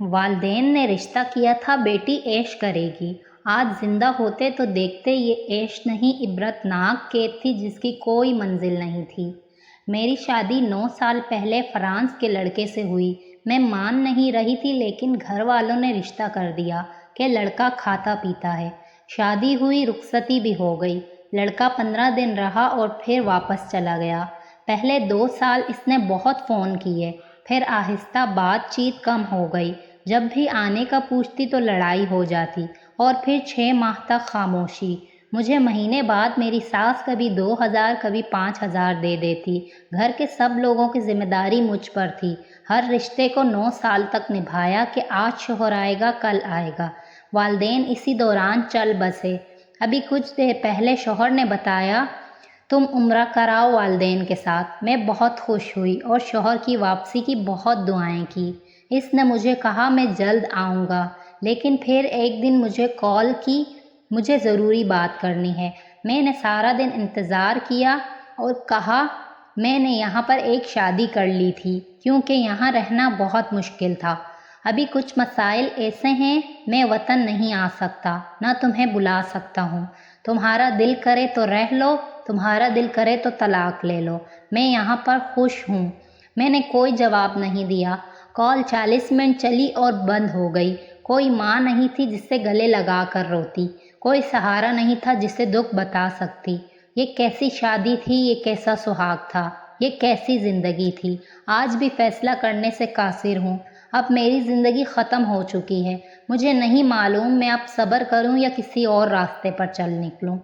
والدین نے رشتہ کیا تھا بیٹی عیش کرے گی، آج زندہ ہوتے تو دیکھتے یہ عیش نہیں عبرتناک قید تھی جس کی کوئی منزل نہیں تھی۔ میری شادی 9 سال پہلے فرانس کے لڑکے سے ہوئی۔ میں مان نہیں رہی تھی لیکن گھر والوں نے رشتہ کر دیا کہ لڑکا کھاتا پیتا ہے۔ شادی ہوئی، رخصتی بھی ہو گئی۔ لڑکا 15 دن رہا اور پھر واپس چلا گیا۔ پہلے 2 سال اس نے بہت فون کیے، پھر آہستہ بات چیت کم ہو گئی۔ جب بھی آنے کا پوچھتی تو لڑائی ہو جاتی اور پھر 6 ماہ تک خاموشی۔ مجھے مہینے بعد میری ساس کبھی 2000 کبھی 5000 دے دیتی۔ گھر کے سب لوگوں کی ذمہ داری مجھ پر تھی۔ ہر رشتے کو 9 سال تک نبھایا کہ آج شوہر آئے گا کل آئے گا۔ والدین اسی دوران چل بسے۔ ابھی کچھ دیر پہلے شوہر نے بتایا تم عمرہ کراؤ والدین کے ساتھ۔ میں بہت خوش ہوئی اور شوہر کی واپسی کی بہت دعائیں کی۔ اس نے مجھے کہا میں جلد آؤں گا، لیکن پھر ایک دن مجھے کال کی مجھے ضروری بات کرنی ہے۔ میں نے سارا دن انتظار کیا اور کہا میں نے یہاں پر ایک شادی کر لی تھی کیونکہ یہاں رہنا بہت مشکل تھا۔ ابھی کچھ مسائل ایسے ہیں میں وطن نہیں آ سکتا، نہ تمہیں بلا سکتا ہوں۔ تمہارا دل کرے تو رہ لو، تمہارا دل کرے تو طلاق لے لو، میں یہاں پر خوش ہوں۔ میں نے کوئی جواب نہیں دیا۔ کال 40 منٹ چلی اور بند ہو گئی۔ کوئی ماں نہیں تھی جس سے گلے لگا کر روتی، کوئی سہارا نہیں تھا جس سے دکھ بتا سکتی۔ یہ کیسی شادی تھی، یہ کیسا سہاگ تھا، یہ کیسی زندگی تھی۔ آج بھی فیصلہ کرنے سے قاصر ہوں۔ اب میری زندگی ختم ہو چکی ہے۔ مجھے نہیں معلوم میں اب صبر کروں یا کسی اور راستے پر چل نکلوں۔